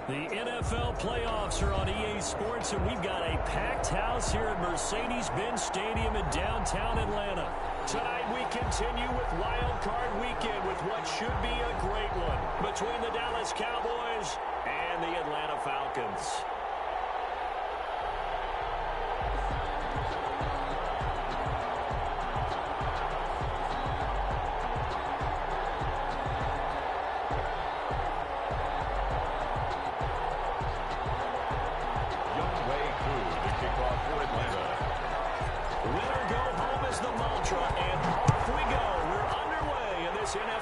The NFL playoffs are on EA Sports, and we've got a packed house here at Mercedes-Benz Stadium in downtown Atlanta. Tonight we continue with Wild Card Weekend with what should be a great one between the Dallas Cowboys and the Atlanta Falcons.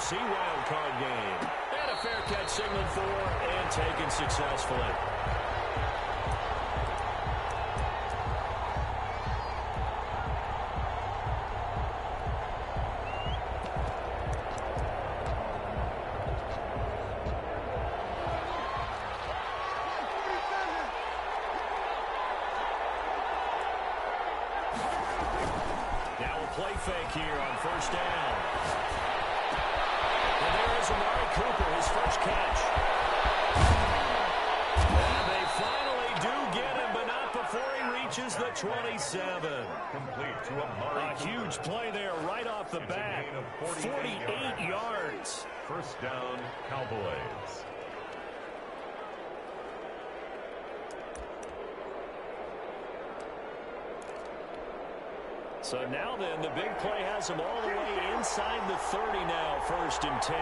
NFC wildcard game. And a fair catch signaled for and taken successfully. Now a play fake here on first down. Cooper, his first catch. And they finally do get him, but not before he reaches the 27. Complete to a huge play there right off the bat. 48 yards. First down, Cowboys. So now then, the big play has him all the way inside the 30 now, first and 10.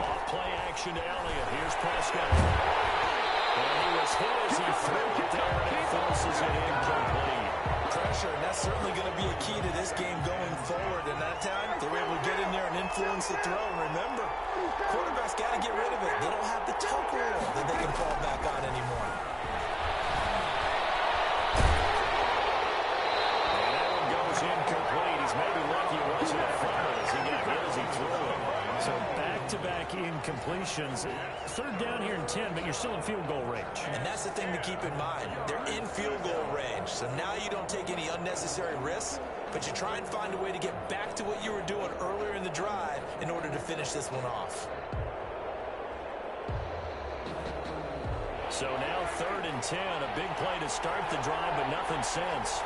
Off play action to Elliott. Here's Prescott. And he was hit as he threw it there, and it forces it incomplete. Pressure, and that's certainly going to be a key to this game going forward. And that time, they were able to get in there and influence the throw. And remember, quarterbacks got to get rid of it. They don't have the tuck rule that they can fall back on anymore. Incomplete. He's maybe lucky it wasn't a fumble as he got hit as he threw it. So back-to-back incompletions. Third down here in 10, but you're still in field goal range. And that's the thing to keep in mind. They're in field goal range. So now you don't take any unnecessary risks, but you try and find a way to get back to what you were doing earlier in the drive in order to finish this one off. So now third and 10, a big play to start the drive, but nothing since.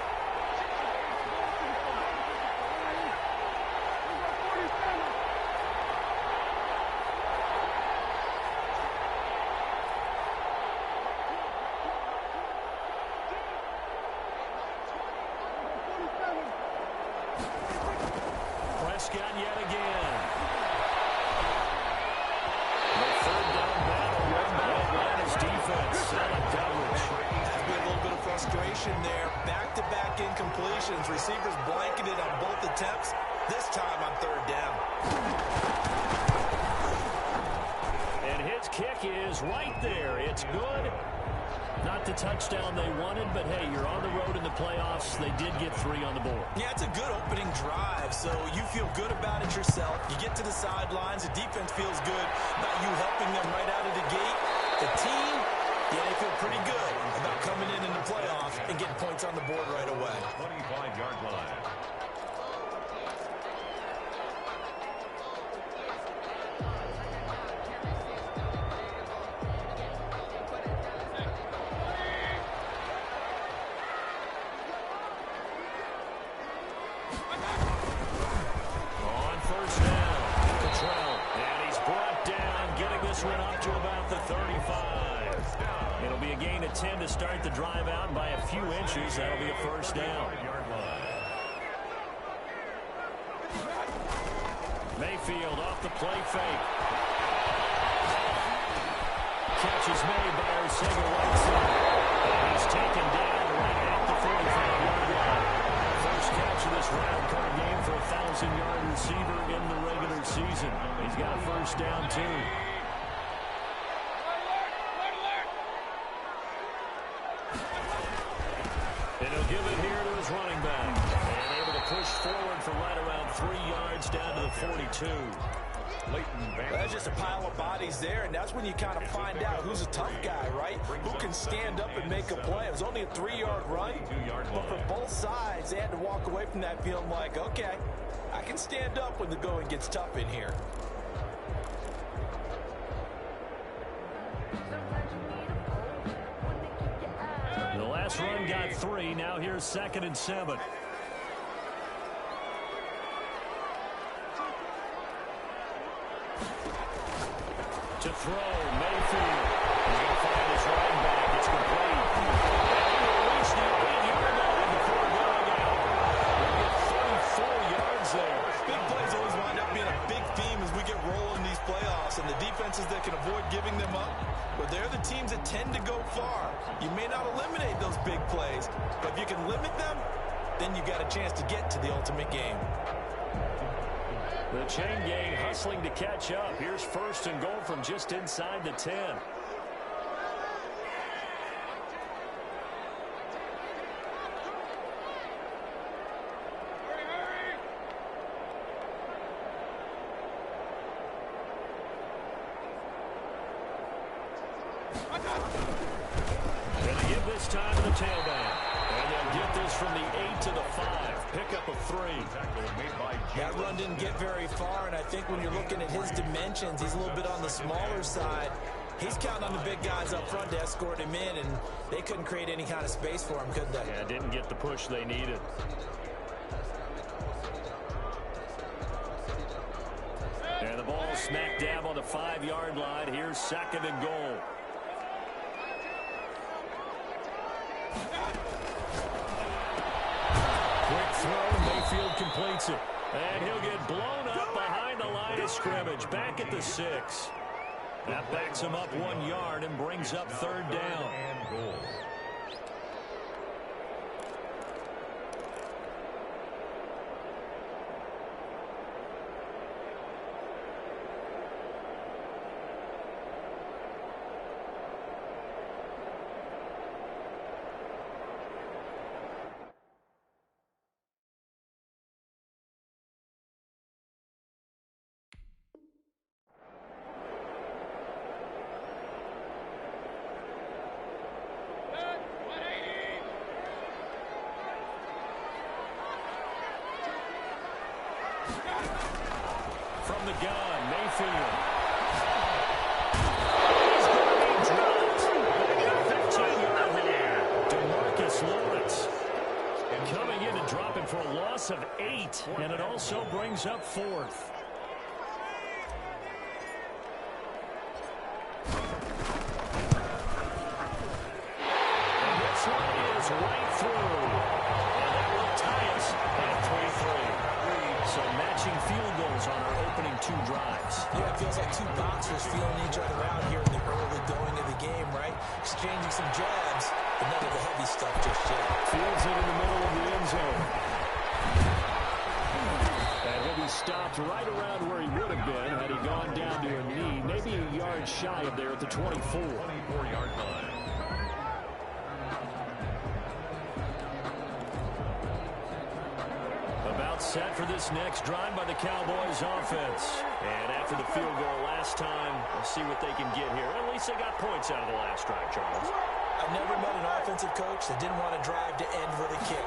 Prescott yet again. The third down battle won by Atlanta's defense. Solid coverage. Has been a little bit of frustration there. Back-to-back incompletions. Receivers blanketed on both attempts. This time on third down. And his kick is right there. It's good. Not the touchdown they wanted, but hey, you're on the road in the playoffs. They did get 3 on the board. Yeah, it's a good opening drive, so you feel good about it yourself. You get to the sidelines, the defense feels good about you helping them right out of the gate. The team, yeah, they feel pretty good about coming in the playoffs and getting points on the board right away. 25-yard line. Went up to about the 35. It'll be a gain of 10 to start the drive out by a few inches. That'll be a first down. Mayfield off the play fake. Catch is made by Arcega-Whiteside. And he's taken down right at the 45-yard line. First catch of this wild card game for a 1,000-yard receiver in the regular season. He's got a first down, too. And he'll give it here to his running back. And able to push forward for right around 3 yards down to the 42. That's just a pile of bodies there, and that's when you kind of find out who's a tough guy, right? Who can stand up and make a play. It was only a 3-yard run, but for both sides, they had to walk away from that feeling like, okay, I can stand up when the going gets tough in here. got 3. Now here's 2nd and 7. To throw, Mayfield. He's going to find his running back. It's complete. And he will reach the 8-yard line before going out. We'll get 34 yards there. Big plays always wind up being a big theme as we get rolling these playoffs, and the defenses that can avoid giving them up, but they're the teams that tend to go far. You may not eliminate those big plays, but if you can limit them, then you got a chance to get to the ultimate game. The chain gang hustling to catch up. Here's 1st and goal from just inside the 10. Gonna give this time to the tailback. And they'll get this from the 8 to the 5. Pickup of 3. That run didn't get very far, and I think when you're looking at his dimensions, he's a little bit on the smaller side. He's counting on the big guys up front to escort him in, and they couldn't create any kind of space for him, could they? Yeah, didn't get the push they needed. And the ball smack dab on the 5-yard line. Here's 2nd and goal. Quick throw. Mayfield completes it. And he'll get blown up behind the line of scrimmage. Back at the 6. That backs him up 1 yard and brings up 3rd down. From the gun, Mayfield. He's going to be dropped. Back at the 15-yard line. DeMarcus Lawrence coming in and dropping for a loss of 8. And it also brings up 4th. And this one is right through. And that will tie us at 3-3. So matching field goals on our opening 2 drives. Yeah, it feels like 2 boxers feeling each other out here in the early going of the game, right? Exchanging some jabs, but none of the heavy stuff just yet. Fields it in the middle of the end zone. And he'll be stopped right around where he would have been had he gone down to a knee, maybe a yard shy of there at the 24. 24-yard line. About set for this next drive by the Cowboys offense. And after the field goal last time, we'll see what they can get here. At least they got points out of the last drive, Charles. I've never met an offensive coach that didn't want to drive to end with a kick.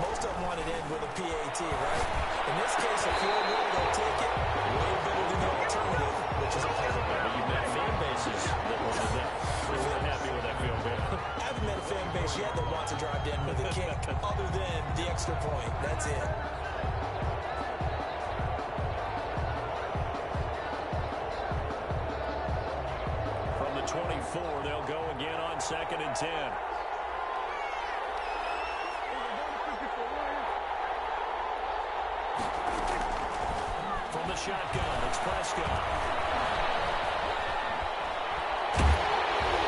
Most of them want to end with a PAT, right? In this case, a field goal, they'll take it. Way better than the alternative, which is a hold. But you've met fan bases that weren't happy with that field goal. I haven't met a fan base yet that wants to drive to end with a kick, other than the extra point. That's it. From the 24, they'll go again on 2nd and 10. From the shotgun, it's Prescott.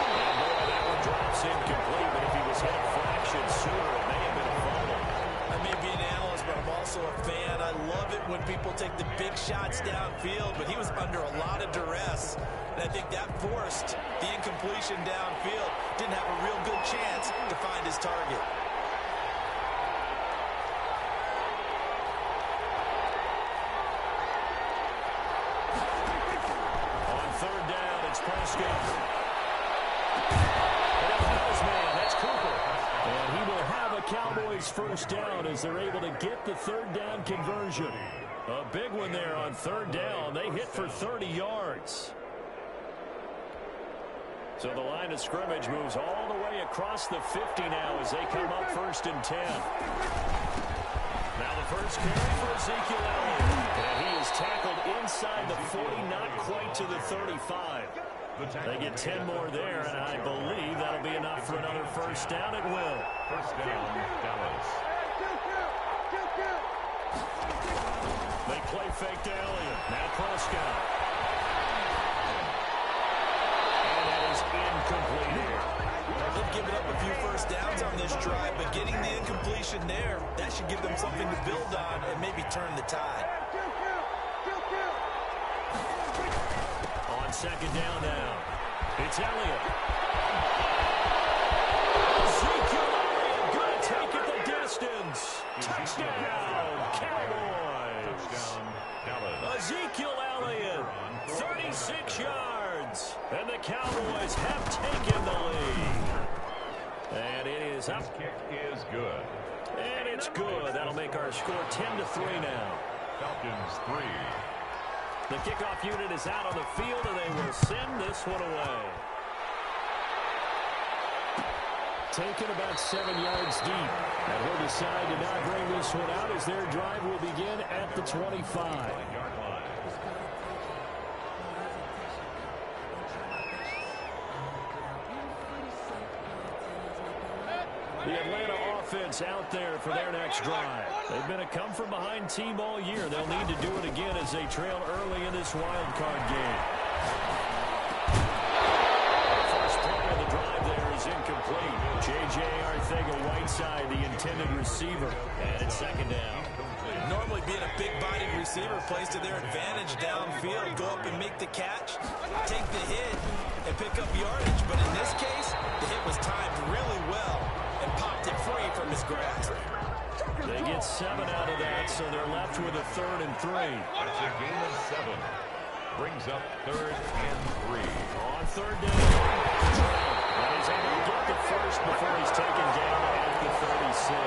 And boy, that one drops incomplete, but if he was hit a fraction sooner, it may have been a fumble. I may be an analyst, but I'm also a fan. I love it when people take the big shots downfield, but he was under a lot of duress. And I think that forced the incompletion downfield. Didn't have a real good chance to find his target. On 3rd down, it's Prescott. And man, that's Cooper. And he will have a Cowboys 1st down as they're able to get the 3rd down conversion. A big one there on 3rd down. They hit for 30 yards. So the line of scrimmage moves all the way across the 50 now as they come up 1st and 10. Now the first carry for Ezekiel Elliott. And he is tackled inside the 40, not quite to the 35. They get 10 more there, and I believe that'll be enough for another first down. It will. First down, Dallas. They play fake to Elliott. Now Prescott. And that is incomplete here. They've given up a few first downs on this drive, but getting the incompletion there, that should give them something to build on and maybe turn the tide. On second down now, it's Elliott. Ezekiel Elliott going to take it the distance. Touchdown, Cowboys. Touchdown, Dallas. Ezekiel Elliott, 36 yards. And the Cowboys have taken the lead. And it is up. Kick is good. And it's good. That'll make our score 10-3 now. Falcons 3. The kickoff unit is out on the field, and they will send this one away. Taken about 7 yards deep. And he'll decide to not bring this one out as their drive will begin at the 25. The Atlanta offense out there for their next drive. They've been a come-from-behind team all year. They'll need to do it again as they trail early in this wild card game. First play of the drive there is incomplete. J.J. Arcega-Whiteside, the intended receiver, and it's second down. Normally being a big-bodied receiver plays to their advantage downfield. Go up and make the catch, take the hit, and pick up yardage. But in this case, the hit was timed really well and popped it free from his grasp. They get 7 out of that, so they're left with a 3rd and 3. That's a gain of 7. Brings up 3rd and 3. On 3rd down, and he's able to get the first before he's taken down at the 36.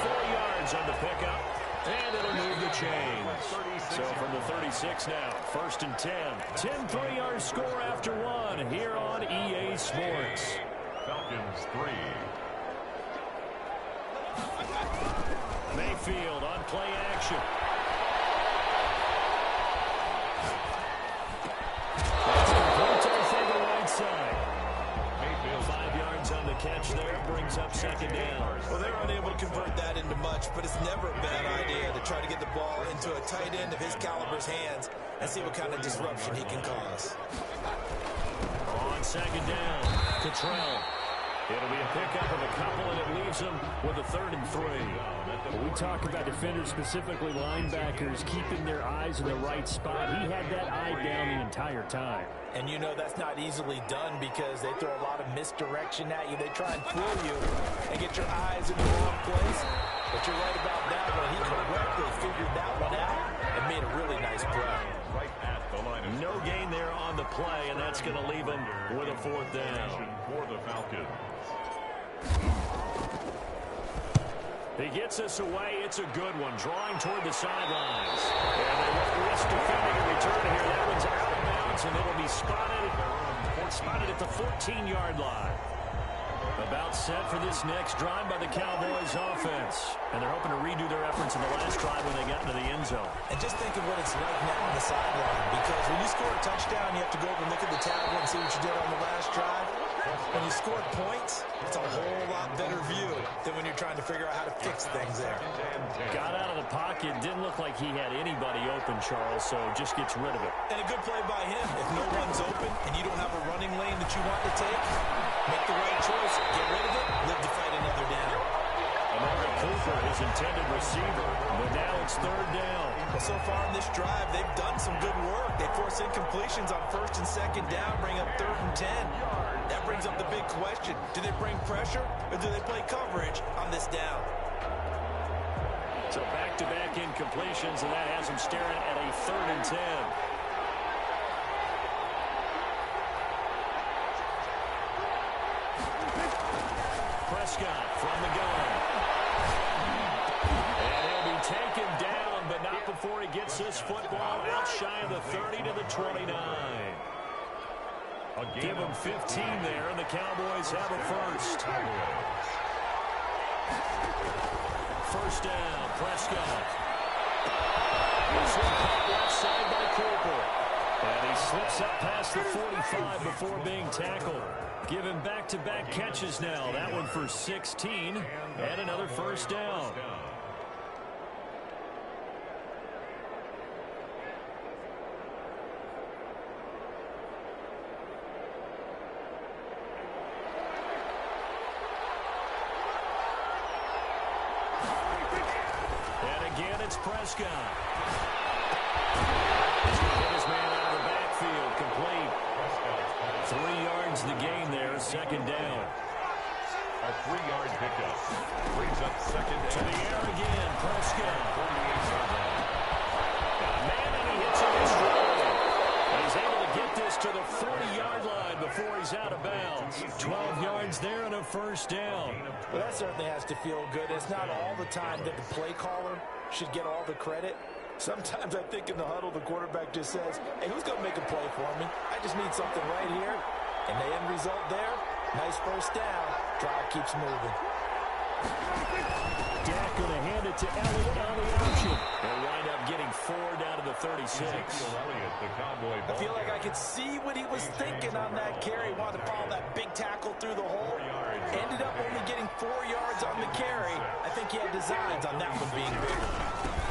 4 yards on the pickup, and it'll move the chains. So from the 36 now, 1st and 10. 10-3 our score after 1 here on EA Sports. Falcons 3. Mayfield on play action. That's complete to the right side. Mayfield 5 yards on the catch there, brings up second down. Well, they're unable to convert that into much, but it's never a bad idea to try to get the ball into a tight end of his caliber's hands and see what kind of disruption he can cause. On second down, Cottrell. It'll be a pickup of a couple, and it leaves them with a 3rd and 3. When we talk about defenders, specifically linebackers, keeping their eyes in the right spot, he had that eye down the entire time. And you know that's not easily done because they throw a lot of misdirection at you. They try and fool you and get your eyes in the wrong place. But you're right about that one. He correctly figured that one out and made a really nice play. right at the line of No gain there on the play, and that's going to leave them with a 4th down. for the Falcons. He gets us away. It's a good one. Drawing toward the sidelines. And they won't risk defending a return here. That one's out of bounds, and it'll be spotted at the 14-yard line. About set for this next drive by the Cowboys offense. And they're hoping to redo their efforts in the last drive when they got into the end zone. And just think of what it's like now on the sideline, because when you score a touchdown, you have to go over and look at the tablet and see what you did on the last drive. When you scored points, it's a whole lot better view than when you're trying to figure out how to fix things there. Got out of the pocket. Didn't look like he had anybody open, Charles, so just gets rid of it. And a good play by him. If no one's open and you don't have a running lane that you want to take, make the right choice. Get rid of it. Live to fight another down. Amari Cooper, his intended receiver, but now it's 3rd down. Well, so far in this drive, they've done some good work. They force incompletions on 1st and 2nd down, bring up 3rd and 10. That brings up the big question. Do they bring pressure or do they play coverage on this down? So back-to-back incompletions, and that has them staring at a 3rd and 10. Prescott from the gun. And he'll be taken down, but not before he gets this football out shy of the 30 to the 29. Give them 15 there, and the Cowboys have a first. First down, Prescott. He's caught left side by Cooper. And he slips up past the 45 before being tackled. Give him back-to-back catches now. That one for 16 and another first down. And again, it's Prescott. He's going to get his man out of the backfield, complete. 3 yards the gain there, second down. A 3-yard pickup. Brings up second To the air again, Prescott. 48-yard line. Got a man and he hits him in stride. And he's able to get this to the 40-yard line before he's out of bounds. 12 yards there and a first down. Well, that certainly has to feel good. It's not all the time that the play caller should get all the credit. Sometimes I think in the huddle, the quarterback just says, hey, who's going to make a play for me? I just need something right here. And the end result there, nice first down. Drive keeps moving. Dak going to hand it to Elliott on the option. They'll wind up getting 4 down to the 36. Elliott, the Cowboy I feel like I could see what he was thinking on that carry. Wanted to follow that big tackle through the hole. Ended up only getting 4 yards on the carry. I think he had designs on that one being bigger.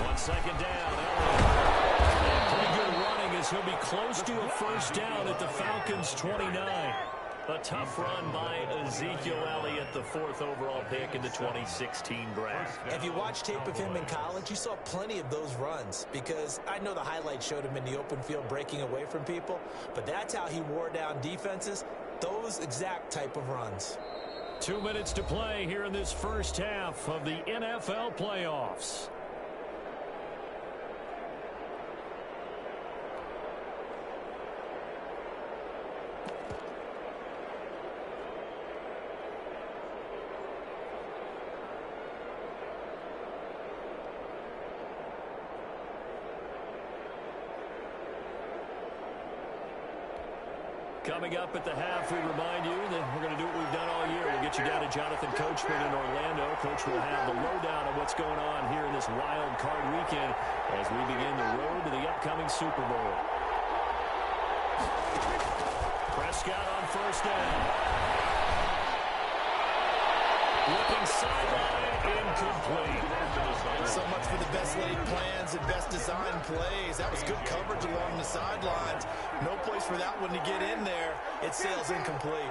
1 second down. Elliott. Pretty good running as he'll be close to a first down at the Falcons' 29. A tough run by Ezekiel Elliott, the 4th overall pick in the 2016 draft. If you watch tape of him in college, you saw plenty of those runs because I know the highlights showed him in the open field breaking away from people, but that's how he wore down defenses, those exact type of runs. 2 minutes to play here in this first half of the NFL playoffs. Coming up at the half, we remind you that we're going to do what we've done all year. We'll get you down to Jonathan Coachman in Orlando. Coach will have the lowdown of what's going on here in this wild card weekend as we begin the road to the upcoming Super Bowl. Prescott on first down. Looking sideline, incomplete. So much for the best laid plans and best designed plays. That was good coverage along the sidelines. No place for that one to get in there. It sails incomplete.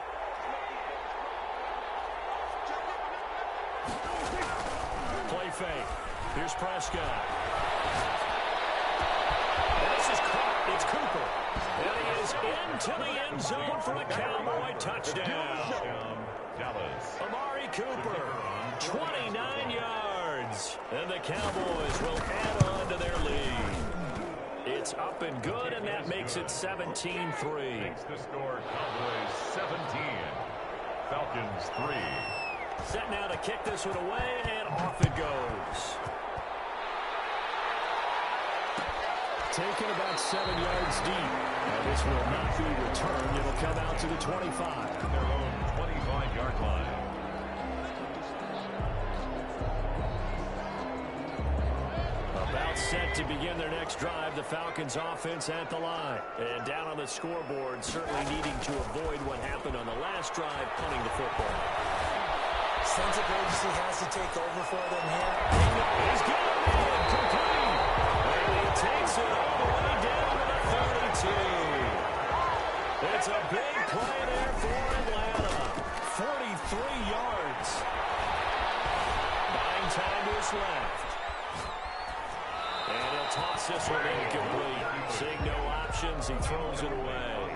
Play fake. Here's Prescott. This is caught. It's Cooper. And he is into the end zone for a Cowboy touchdown. Dallas. Amari Cooper, 29 yards. And the Cowboys will add on to their lead. It's up and good, and that makes it 17-3. Makes the score Cowboys 17. Falcons 3. Set now to kick this one away, and off it goes. Taken about 7 yards deep. And this will not be returned. It'll come out to the 25. Their own 25-yard line. About set to begin their next drive. The Falcons offense at the line. And down on the scoreboard, certainly needing to avoid what happened on the last drive, punting the football. Sense of urgency has to take over for them here. He's got it complete. And he takes it all the way down to the 32. It's a big play there for Atlanta. 43 yards. Buying time to his left. And he'll toss this one incomplete. Seeing no options, he throws it away.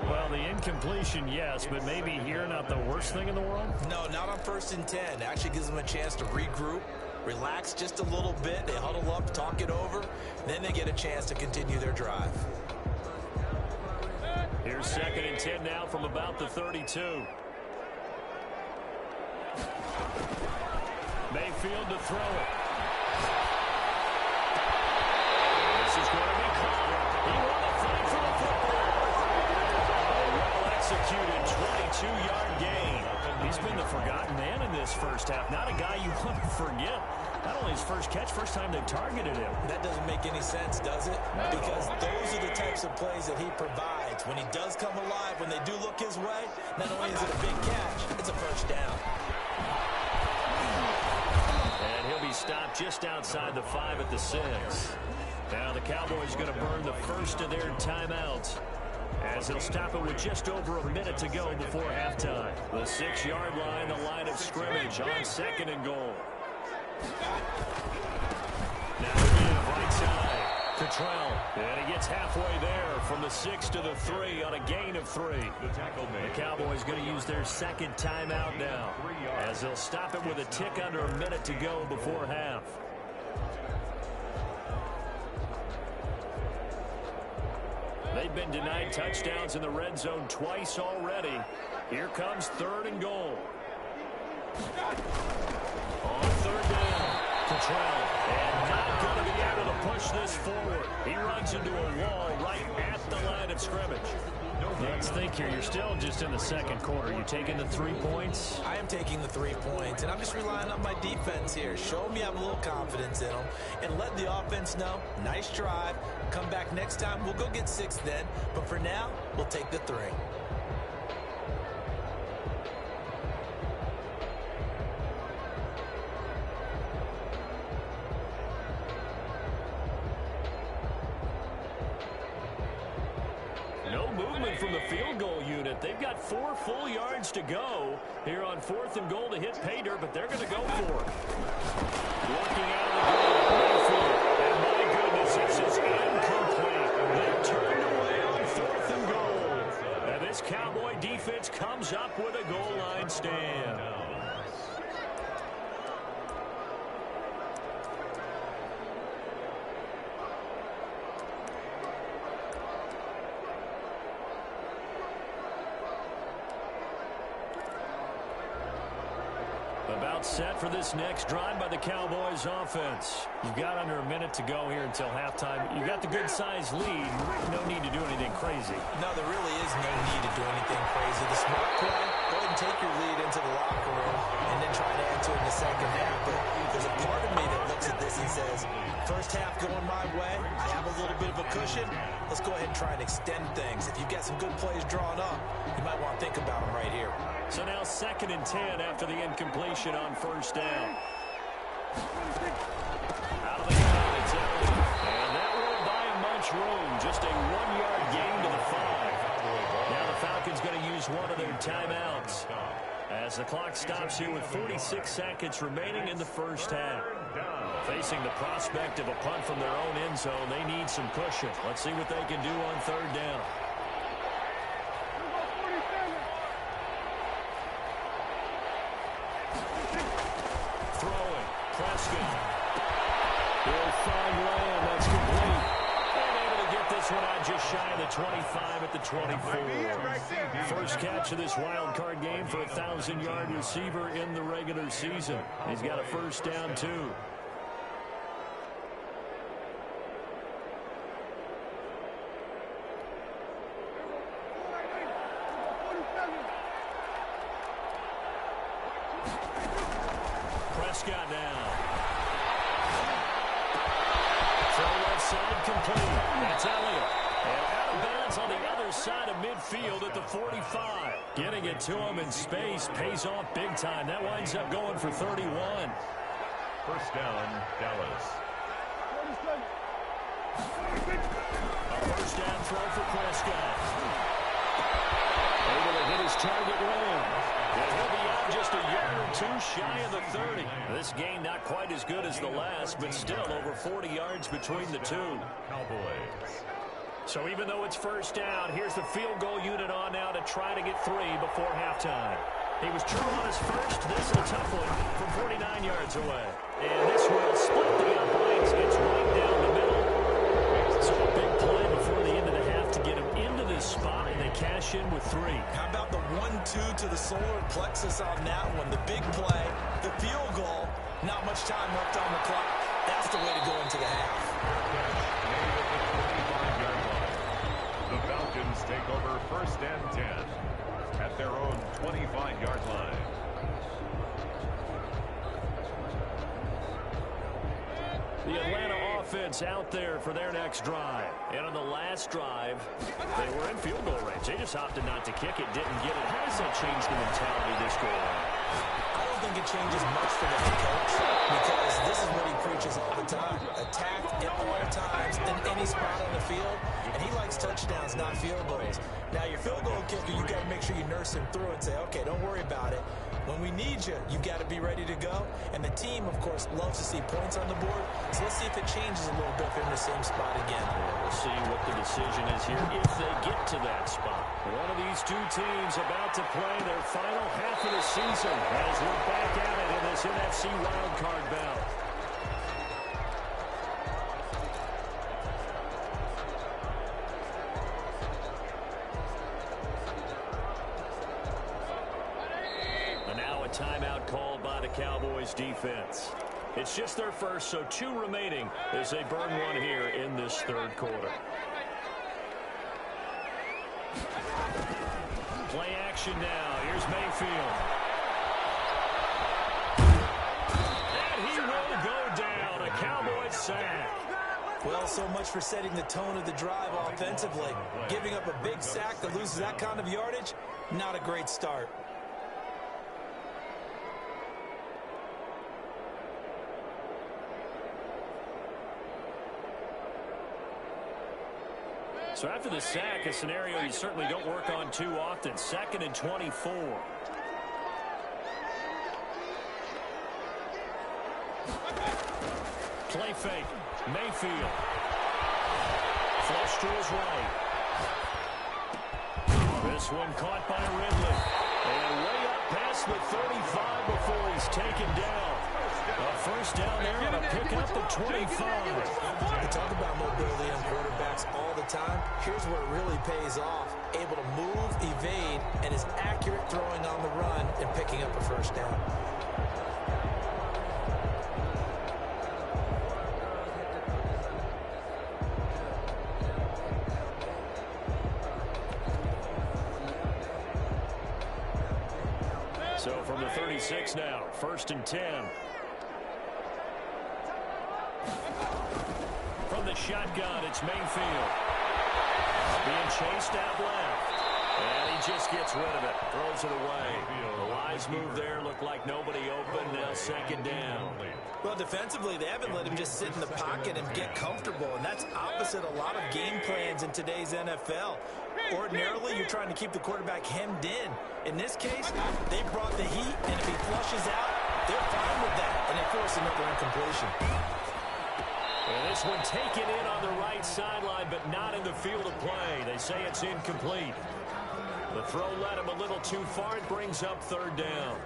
Well, the incompletion, yes, but maybe here not the worst thing in the world? No, not on 1st and 10. Actually gives them a chance to regroup, relax just a little bit. They huddle up, talk it over. Then they get a chance to continue their drive. Here's 2nd and 10 now from about the 32. Mayfield to throw it. This is going to be caught. He won the fight for the football. A executed 22-yard gain. He's been the forgotten man in this first half. Not a guy you want to forget. Not only his first catch, first time they targeted him. That doesn't make any sense, does it? Because those are the types of plays that he provides. When he does come alive, when they do look his way, not only is it a big catch, it's a first down. And he'll be stopped just outside the 5 at the 6. Now the Cowboys going to burn the first of their timeouts, as they'll stop it with just over a minute to go before halftime. The 6-yard line, the line of scrimmage on 2nd and goal. Now again, right side, Cottrell. And he gets halfway there from the 6 to the 3 on a gain of 3. The Cowboys going to use their second timeout now, as they'll stop it with a tick under a minute to go before half. They've been denied touchdowns in the red zone twice already. Here comes 3rd and goal. On 3rd down, Cottrell. And not going to be able to push this forward. He runs into a wall right at the line of scrimmage. Let's think here. You're still just in the second quarter. You taking the 3 points? I am taking the 3 points, and I'm just relying on my defense here. Show me I have a little confidence in them, and let the offense know, nice drive. Come back next time. We'll go get 6 then. But for now, we'll take the 3. From the field goal unit. They've got 4 full yards to go here on 4th and goal to hit pay dirt, but they're going to go for it. Working out of the goal. And my goodness, this is incomplete. They turned away on 4th and goal. And this Cowboy defense comes up with a goal line stand. About set for this next drive by the Cowboys offense. You've got under a minute to go here until halftime. You've got the good-sized lead. No need to do anything crazy. No, there really is no need to do anything crazy. The smart play, go ahead and take your lead into the locker room and then try to add to it in the second half. But there's a part of me that looks at this and says, first half going my way, I have a little bit of a cushion. Let's go ahead and try and extend things. If you've got some good plays drawn up, you might want to think about them right here. So now 2nd and 10 after the incompletion on 1st down. Out of the gun, it's Elliott. And that won't buy him much room. Just a 1-yard gain to the 5. Now the Falcons going to use one of their timeouts, as the clock stops here with 46 seconds remaining in the first half. Facing the prospect of a punt from their own end zone, they need some cushion. Let's see what they can do on 3rd down. He'll find Lamb. That's complete. And able to get this one out just shy of the 25 at the 24. First catch of this wild card game for a 1,000-yard receiver in the regular season. He's got a first down, too. Prescott now. Side complete. That's Elliott. And out of bounds on the other side of midfield at the 45. Getting it to him in space pays off big time. That winds up going for 31. First down, Dallas. A first down throw for Prescott. Able to hit his target Lamb. And he'll be out just a yard or 2 shy of the 30. This game not quite as good as the last, but still over 40 yards between the two. Cowboys. So even though it's first down, here's the field goal unit on now to try to get 3 before halftime. He was true on his first. This is a tough one from 49 yards away. And this will split the uprights. It's right down the middle. So a big play before the end of the half to get him into this spot, and they cash in with 3. How about the 1-2 to the solar plexus on that one? The big play, the field goal, not much time left on the clock. That's the way to go into the half. The Falcons take over 1st and 10. offense out there for their next drive. And on the last drive, they were in field goal range. They just opted not to kick it, didn't get it. How does that change the mentality this go around? I don't think it changes much for the head coach because this is what he preaches all the time. Attack at all times in any spot on the field, and he likes touchdowns, not field goals. Now, your field goal kicker, you got to make sure you nurse him through and say, okay, don't worry about it. When we need you, you got to be ready to go. And the team, of course, loves to see points on the board. So let's see if it changes a little bit if they're in the same spot again. We'll see what the decision is here if they get to that spot. One of these two teams about to play their final half of the season as we're back at it in this NFC wildcard bout. Timeout called by the Cowboys defense. It's just their first, so 2 remaining as they burn one here in this third quarter. Play action now. Here's Mayfield. And he will go down. A Cowboys sack. Well, so much for setting the tone of the drive offensively. Giving up a big sack that loses that kind of yardage, not a great start. So after the sack, a scenario you certainly don't work on too often. 2nd and 24. Play fake. Mayfield. Flush to his right. This one caught by Ridley. And way up past the 35 before he's taken down. A first down there on a pickup at 25. We talk about mobility on quarterbacks all the time. Here's where it really pays off. Able to move, evade, and is accurate throwing on the run and picking up a first down. So from the 36 now, 1st and 10. From the shotgun, it's Mayfield. Being chased out left. And he just gets rid of it. Throws it away. The wise move there. Looked like nobody open. Now 2nd down. Well, defensively, they haven't let him just sit in the pocket and get comfortable. And that's opposite a lot of game plans in today's NFL. Ordinarily, you're trying to keep the quarterback hemmed in. In this case, they brought the heat, and if he flushes out, they're fine with that. And they force another incompletion. And this one taken in on the right sideline, but not in the field of play. They say it's incomplete. The throw led him a little too far. It brings up 3rd down.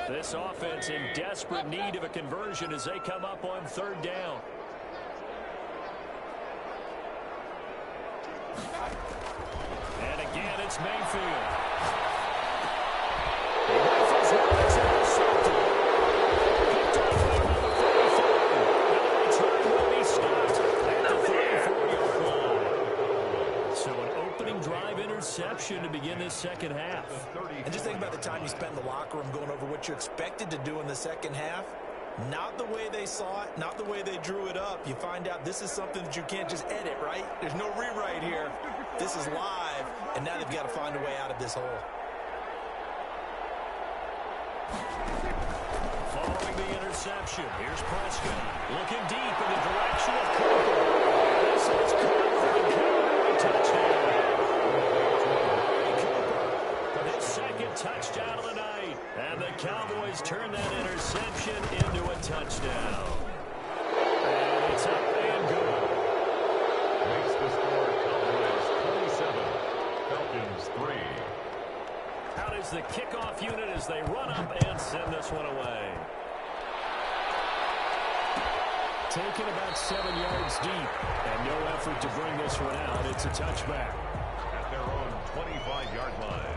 This offense in desperate need of a conversion as they come up on 3rd down. And again, it's Mayfield. He rifles one. It's intercepted. Picked off at number 34. And the return will be stopped at the 34-yard line. So an opening drive interception to begin this 2nd half. And just think about the time you spent in the locker room going over what you expected to do in the 2nd half. Not the way they saw it, not the way they drew it up. You find out this is something that you can't just edit, right? There's no rewrite here. This is live, and now they've got to find a way out of this hole. Following the interception, here's Prescott. Looking deep in the direction of Cooper. This is caught for a Cowboy touchdown. Cooper, his 2nd touchdown of the night. And the Cowboys turn that interception into a touchdown. And it's up and good. Makes the score Cowboys 27, Falcons 3. Out is the kickoff unit as they run up and send this one away. Taken about 7 yards deep, and no effort to bring this one out. It's a touchback. At their own 25-yard line.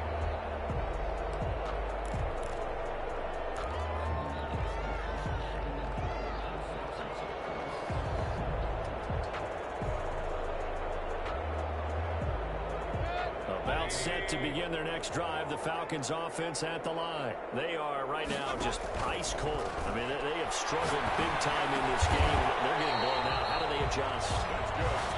set to begin their next drive. The Falcons offense at the line. They are right now just ice cold. I mean, they have struggled big time in this game. They're getting blown out. How do they adjust?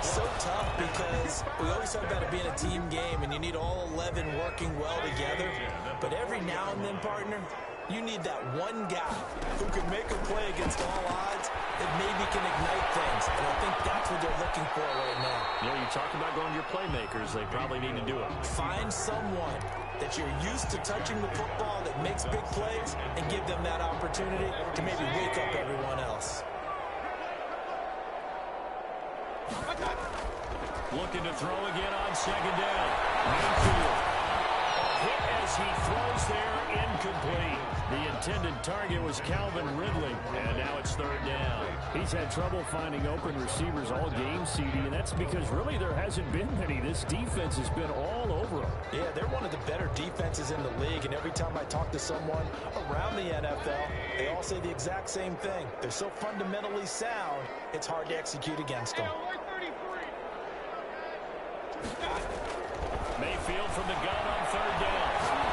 So tough because we always talk about it being a team game and you need all 11 working well together. But every now and then, partner, you need that one guy who can make a play against all odds that maybe can ignite things. And I think that's what they're looking for right now. You know, you talk about going to your playmakers. They probably need to do it. Find someone that you're used to touching the football that makes big plays and give them that opportunity to maybe wake up everyone else. Looking to throw again on second down. Mayfield. Hit as he throws there, incomplete. The intended target was Calvin Ridley, and now it's third down. He's had trouble finding open receivers all game, CD, and that's because really there hasn't been many. This defense has been all over them. Yeah, they're one of the better defenses in the league, and every time I talk to someone around the NFL, they all say the exact same thing. They're so fundamentally sound, it's hard to execute against them. Mayfield from the gun on third down.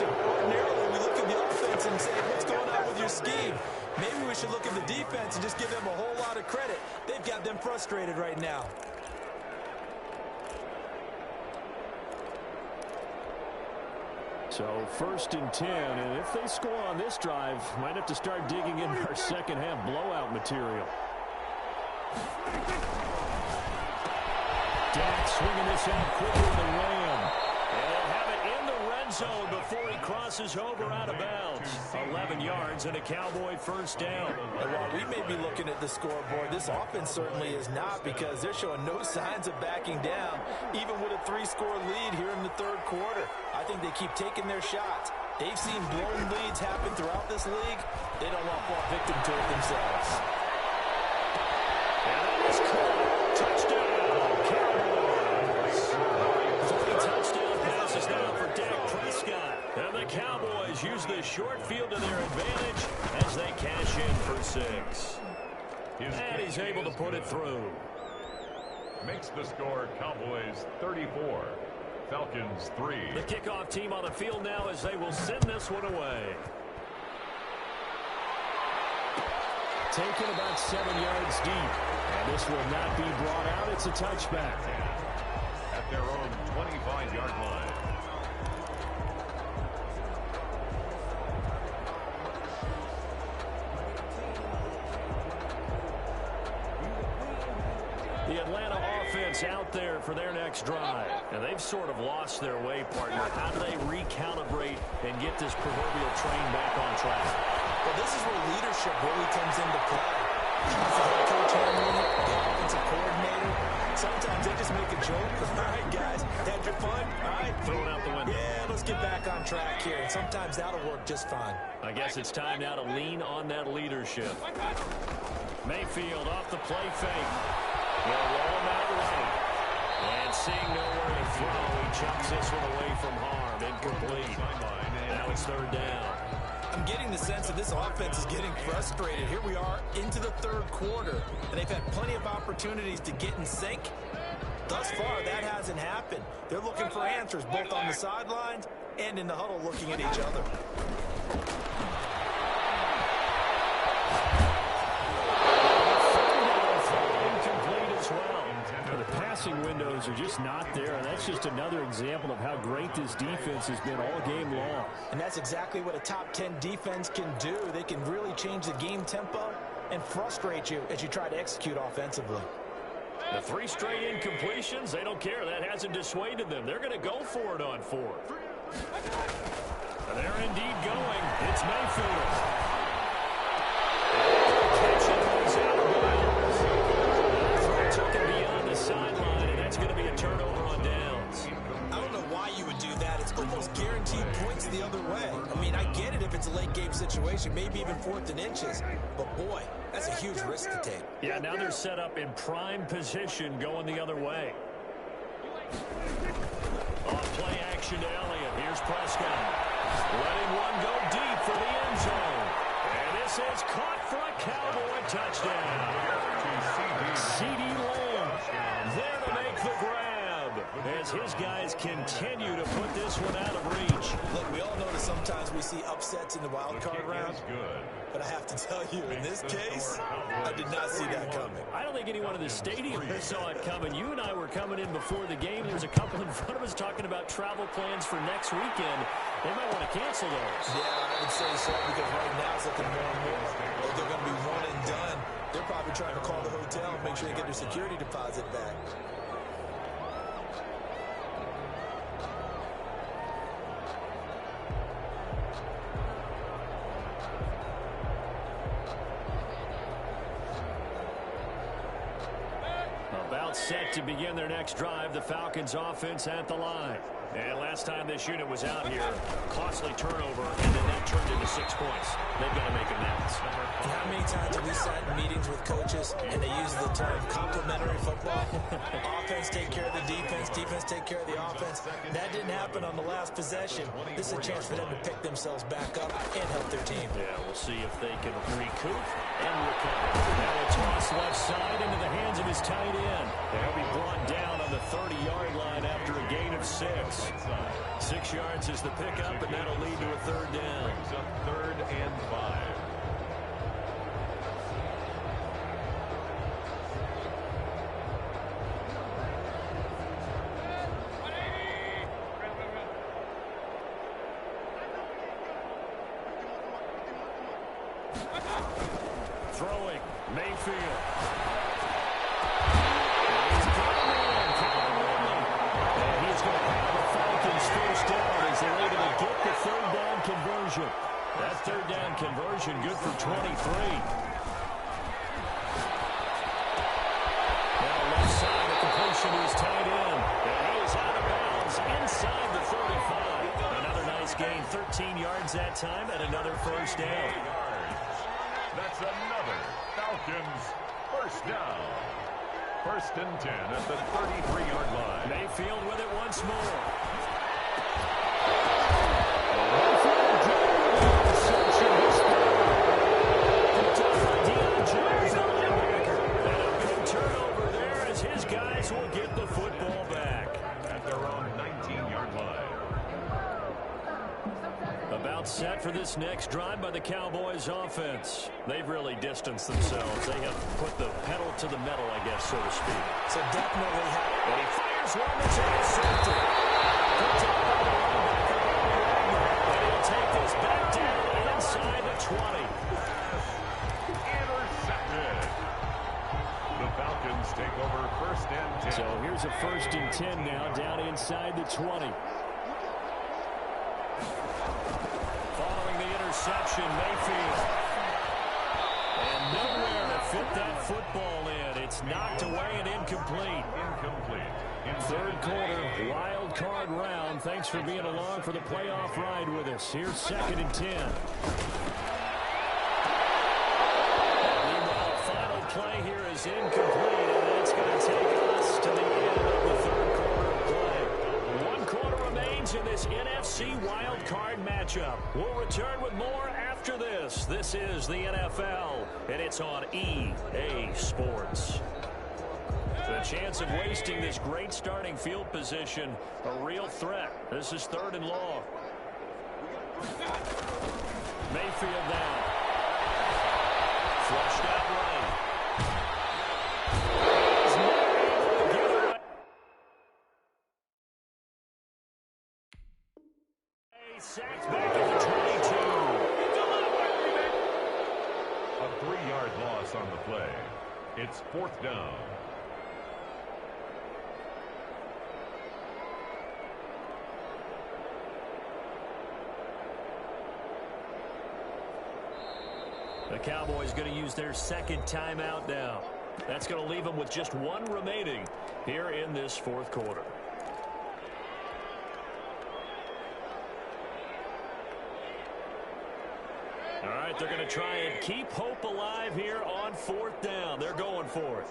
Ordinarily, we look at the offense and say, what's going on with your scheme? Maybe we should look at the defense and just give them a whole lot of credit. They've got them frustrated right now. So first and 10, and if they score on this drive, might have to start digging into our second half blowout material. Dak swinging this out quickly to Lamb. And they'll have it in the red zone before he crosses over out of bounds. 11 yards and a Cowboy first down. And while we may be looking at the scoreboard, this offense certainly is not, because they're showing no signs of backing down, even with a 3-score lead here in the third quarter. I think they keep taking their shots. They've seen blown leads happen throughout this league. They don't want to fall victim to it themselves. And that is caught. Touchdown, Cowboys. 3 touchdown passes now for Dak Prescott. And the Cowboys use the short field to their advantage as they cash in for 6. And he's able to put it through. Makes the score Cowboys 34. Falcons 3. The kickoff team on the field now as they will send this one away. Taken about 7 yards deep. And this will not be brought out. It's a touchback. At their own 25-yard line. The Atlanta offense out there for their next drive. And they've sort of lost their way, partner. How do they recalibrate and get this proverbial train back on track? Well, this is where leadership really comes into play. As the head coach handling it, the offensive coordinator, sometimes they just make a joke. All right, guys, had your fun? All right. Throw it out the window. Yeah, let's get back on track here. And sometimes that'll work just fine. I guess it's time now to lean on that leadership. Mayfield off the play fake. He'll roll him out right. And seeing nowhere to throw, he chucks this one away from harm. Incomplete. Now it's third down. I'm getting the sense that this offense is getting frustrated. Here we are into the third quarter, and they've had plenty of opportunities to get in sync. Thus far, that hasn't happened. They're looking for answers both on the sidelines and in the huddle looking at each other. The passing windows are just not there, and that's just another example of how great this defense has been all game long. And that's exactly what a top 10 defense can do. They can really change the game tempo and frustrate you as you try to execute offensively. The 3 straight incompletions, they don't care. That hasn't dissuaded them. They're going to go for it on 4th. And they're indeed going. It's Mayfield. Catch it was out of bounds. Took it beyond the sideline, and that's going to be a turnover on downs. I don't know why you would do that. It's almost guaranteed points the other way. I mean, I get it if it's a late game situation, maybe even 4th and inches. But boy, that's a huge risk to take. Yeah, now they're set up in prime position going the other way. Off play action to Elliott. Here's Prescott. Letting one go deep for the end zone. And this is caught for a Cowboy touchdown. CeeDee Lamb there to make the grab as his guys continue to put this one out of reach. Look, we all know that sometimes we see upsets in the wild card round. But I have to tell you, in this case, I did not see that coming. I don't think anyone in the stadium saw it coming. You and I were coming in before the game. There's a couple in front of us talking about travel plans for next weekend. They might want to cancel those. Yeah, I would say so, because right now it's looking more and more like they're going to be one and done. They're probably trying to call the hotel and make sure they get their security deposit back. About set to begin their next drive, the Falcons offense at the line. And last time this unit was out here, costly turnover, and then that turned into 6 points. They've got to make amends. And how many times have we sat in meetings with coaches and they use the term complementary football? Offense take care of the defense, defense take care of the offense. That didn't happen on the last possession. This is a chance for them to pick themselves back up and help their team. Yeah, we'll see if they can recoup and recover. Now a toss left side into the hands of his tight end. They'll be brought down on the 30-yard line after a gain of 6. 6 yards is the pickup, and that'll lead to a third down. Brings up 3rd and 5. Throwing, Mayfield. That third down conversion good for 23. Now left side, the completion is tight end. And he is out of bounds inside the 35. Another nice gain, 13 yards that time, and another first down. That's another Falcons first down. 1st and 10 at the 33-yard line. Mayfield with it once more. Turnover there as his guys will get the football back. At their own 19-yard line. About set for this next drive by the Cowboys offense. They've really distanced themselves. They have put the pedal to the metal, I guess, so to speak. So definitely and he fires one that's intercepted. And he'll take this back down inside the 20. Intercepted. The Falcons take over 1st and 10. So here's a 1st and 10 now down inside the 20. Following the interception, Mayfield. And nowhere to fit that football in. It's knocked away and incomplete. Third quarter, wild card round. Thanks for being along for the playoff ride with us. Here's 2nd and 10. Meanwhile, final play here is incomplete, and that's going to take us to the end of the third quarter of play. 1 quarter remains in this NFC wild card matchup. We'll return with more after this. This is the NFL, and it's on EA Sports. The chance of wasting this great starting field position, a real threat. This is 3rd and long. Mayfield down. Flushed out right. Sacked back at the 22. A 3-yard loss on the play. It's 4th down. The Cowboys going to use their 2nd timeout now. That's going to leave them with just 1 remaining here in this 4th quarter. All right, they're going to try and keep hope alive here on 4th down. They're going for it.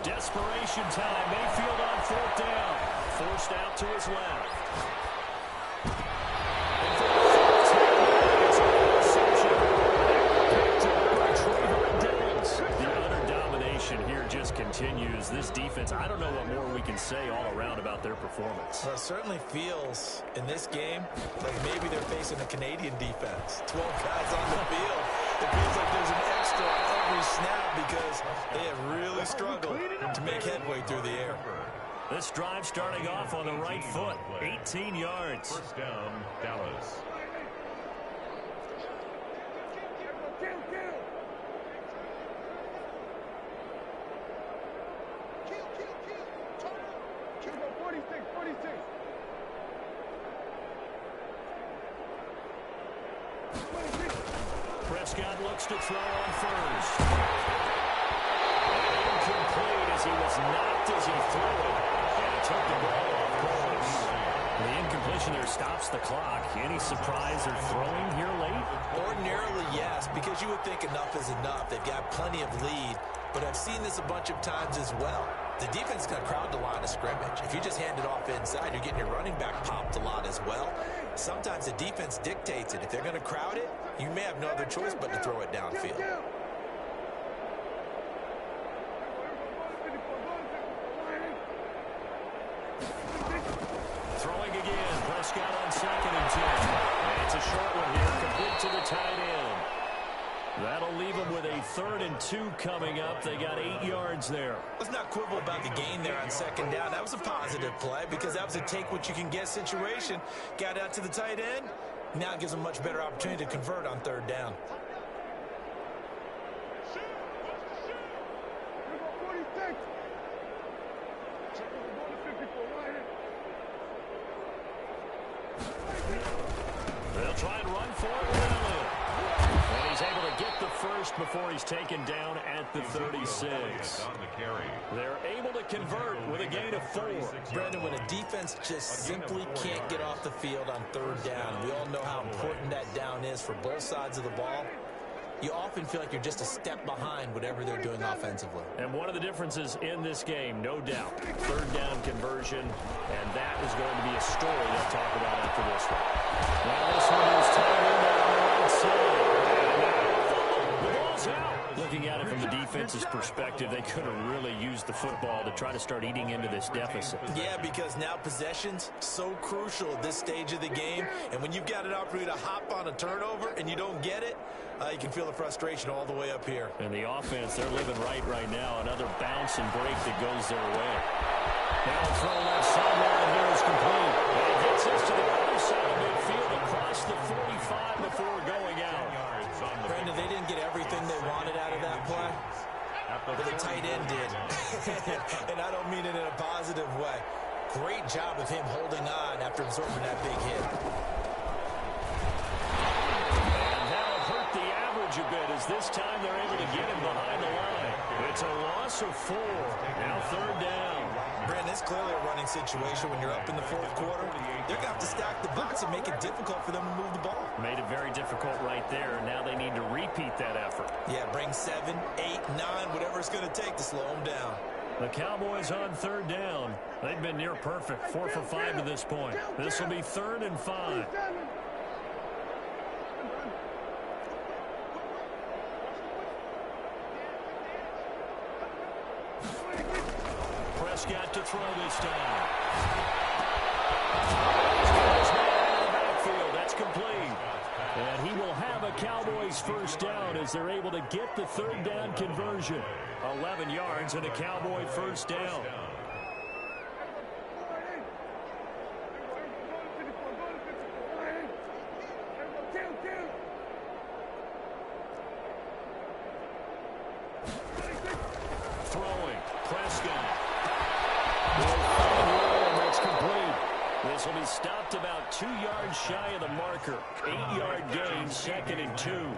Desperation time. Mayfield on 4th down. Forced out to his left. Here just continues. This defense, I don't know what more we can say all around about their performance. Well, it certainly feels in this game like maybe they're facing a Canadian defense. 12 guys on the field. It feels like there's an extra on every snap because they have really struggled to make headway through the air. This drive starting off on the right foot. 18 yards. First down, Dallas. Prescott looks to throw on first. Incomplete as he was knocked as he threw it. And he took the ball off course. The incompletion there stops the clock. Any surprise or throwing here late? Ordinarily, yes, because you would think enough is enough. They've got plenty of lead, but I've seen this a bunch of times as well. The defense is going to crowd the line of scrimmage. If you just hand it off inside, you're getting your running back popped a lot as well. Sometimes the defense dictates it. If they're going to crowd it, you may have no other choice but to throw it downfield. Throwing again. Prescott on 2nd and 10. And it's a short one here, complete to the tight end. That'll leave them with a 3rd and 2 coming up. They got 8 yards there. Let's not quibble about the gain there on 2nd down. That was a positive play because that was a take-what-you-can-get situation. Got out to the tight end. Now it gives them a much better opportunity to convert on 3rd down. They'll try and run for it. And he's able to get the first before he's taken down at the 36. They're able to convert with a gain of 4. Brandon, when a defense just simply can't get off the field on 3rd down, we all know how important that down is for both sides of the ball. You often feel like you're just a step behind whatever they're doing offensively. And one of the differences in this game, no doubt, 3rd down conversion, and that is going to be a story they'll talk about after this one. Now this one is tied in there on the right side. The ball's out. Looking at it from the defense's perspective, they could have really used the football to try to start eating into this deficit. Yeah, because now possession's so crucial at this stage of the game, and when you've got an opportunity to hop on a turnover and you don't get it, you can feel the frustration all the way up here. And the offense, they're living right now. Another bounce and break that goes their way. Now throw left sideline here is complete. And it gets us to the other side of midfield across the 45 before going out. Brandon, they didn't get everything they wanted out of that play, but the tight end did. And I don't mean it in a positive way. Great job of him holding on after absorbing that big hit. The average a bit as this time they're able to get him behind the line. It's a loss of 4. Now 3rd down. Brandon, it's clearly a running situation when you're up in the 4th quarter. They're going to have to stack the box and make it difficult for them to move the ball. Made it very difficult right there. Now they need to repeat that effort. Yeah, bring 7, 8, 9, whatever it's going to take to slow them down. The Cowboys on 3rd down. They've been near perfect. 4 for 5 to this point. This will be 3rd and 5. Prescott to throw this time. Backfield, that's complete. And he will have a Cowboys 1st down as they're able to get the 3rd down conversion. 11 yards and a Cowboy 1st down. Throwing, Prescott. That's complete. This will be stopped about 2 yards shy of the marker. 8-yard gain, 2nd and 2.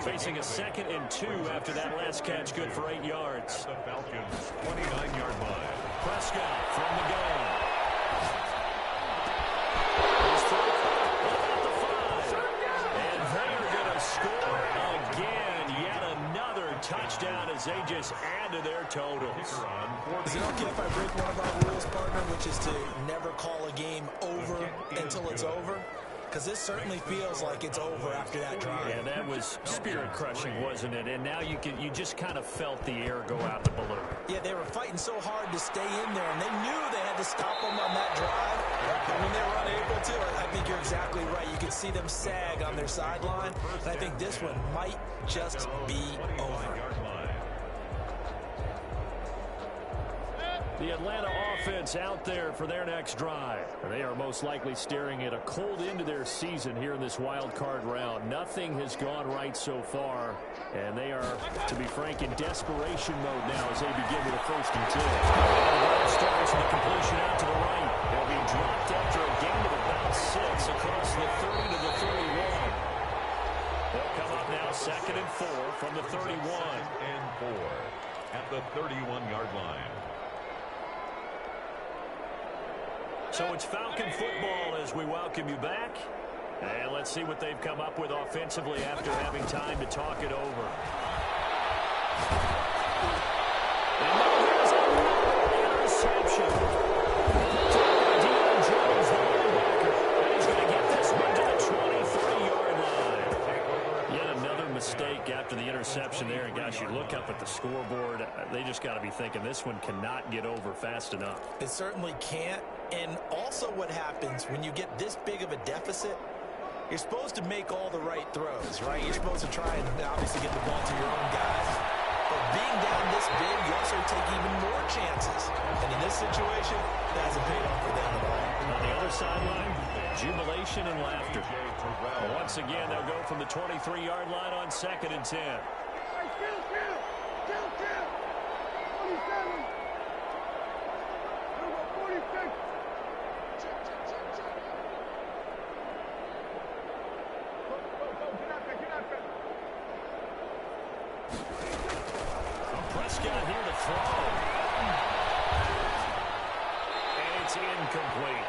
Facing a 2nd and 2 after that last catch, good for 8 yards. The Falcons' 29-yard line. Prescott from the gun. And they are going to score again. Yet another touchdown as as they just add to their totals. Is it okay if I break one of our rules, partner, which is to never call a game over until it's over? Because this certainly feels like it's over after that drive. Yeah, that was spirit-crushing, wasn't it? And now you just kind of felt the air go out the balloon. Yeah, they were fighting so hard to stay in there, and they knew they had to stop them on that drive. And when they were unable to, I think you're exactly right. You could see them sag on their sideline, and I think this one might just be over. The Atlanta offense out there for their next drive. They are most likely staring at a cold end to their season here in this wild card round. Nothing has gone right so far, and they are, to be frank, in desperation mode now as they begin with a 1st and 10. The starts with a completion out to the right. They'll be dropped after a gain of about 6 across the 30 to the 31. They'll come up now 2nd and 4 from the 31. 2nd and 4 at the 31-yard line. So it's Falcon football as we welcome you back. And let's see what they've come up with offensively after having time to talk it over. And now here's another interception. Deion Jones, the linebacker. And he's going to get this one to the 23-yard line. Yet another mistake after the interception there. And gosh, you look up at the scoreboard. They just got to be thinking this one cannot get over fast enough. It certainly can't. And also what happens when you get this big of a deficit, you're supposed to make all the right throws, right? You're supposed to try and obviously get the ball to your own guys. But being down this big, you also take even more chances. And in this situation, that hasn't paid off for them at all. On the other sideline, jubilation and laughter. But once again, they'll go from the 23-yard line on 2nd and 10. Prescott here to throw. And it's incomplete.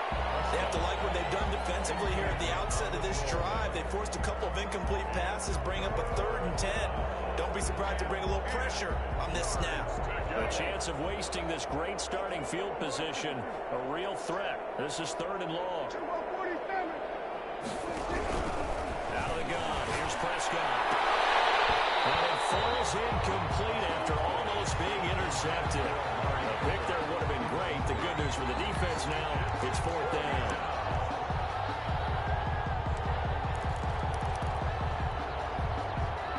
They have to like what they've done defensively here at the outset of this drive. They forced a couple of incomplete passes, bring up a 3rd and 10. Don't be surprised to bring a little pressure on this snap. A chance of wasting this great starting field position. A real threat. This is 3rd and long. Out of the gun. Here's Prescott. And it falls incomplete after almost being intercepted. The pick there would have been great. The good news for the defense now, it's 4th down.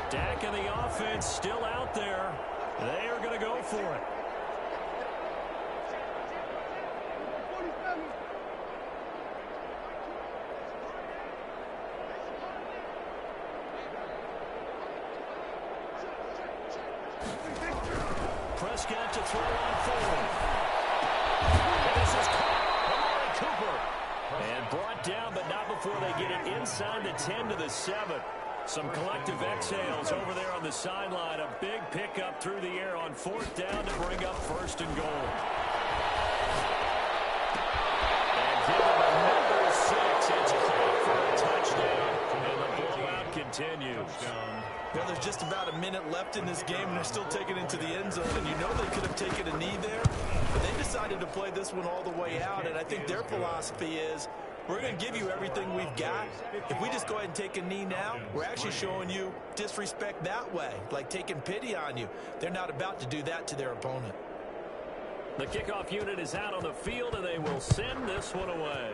Dak and the offense still out there. They are going to go for it. Prescott to throw on 4th. And this is Amari Cooper. And brought down, but not before they get it inside the 10 to the 7. Some collective exhales over there on the sideline. A big pickup through the air on 4th down to bring up 1st and goal. And give them a number 6. It's caught for a touchdown. And the blowout continues. Well, there's just about a minute left in this game, and they're still taking it to the end zone. And you know they could have taken a knee there, but they decided to play this one all the way out. And I think their philosophy is, we're going to give you everything we've got. If we just go ahead and take a knee now, we're actually showing you disrespect that way, like taking pity on you. They're not about to do that to their opponent. The kickoff unit is out on the field, and they will send this one away.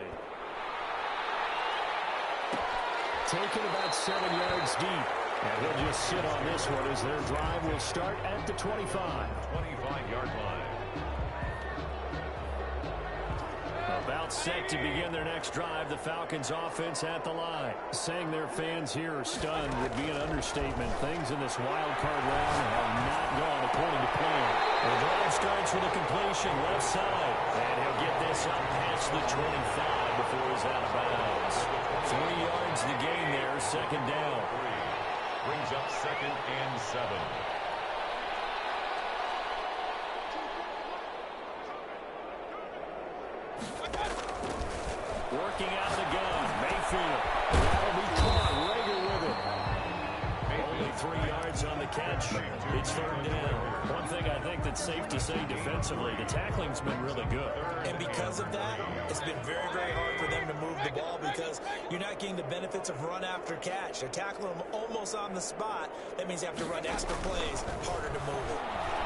Taken about 7 yards deep. And he'll just sit on this one as their drive will start at the 25. 25-yard line. About set to begin their next drive. The Falcons offense at the line. Saying their fans here are stunned would be an understatement. Things in this wild card round have not gone according to plan. The drive starts with a completion left side. And he'll get this up past the 25 before he's out of bounds. 3 yards to gain there. 2nd down. Brings up 2nd and 7. Working out of the gun. Mayfield. That'll be caught. Rager with it. Only 3 yards yards on the catch. It's third down. One thing I think that's safe to say defensively, the tackling's been really good. And because of that, it's been very, very hard for them to move the ball because you're not getting the benefits of run after catch. They're tackling them almost on the spot. That means you have to run extra plays, harder to move it.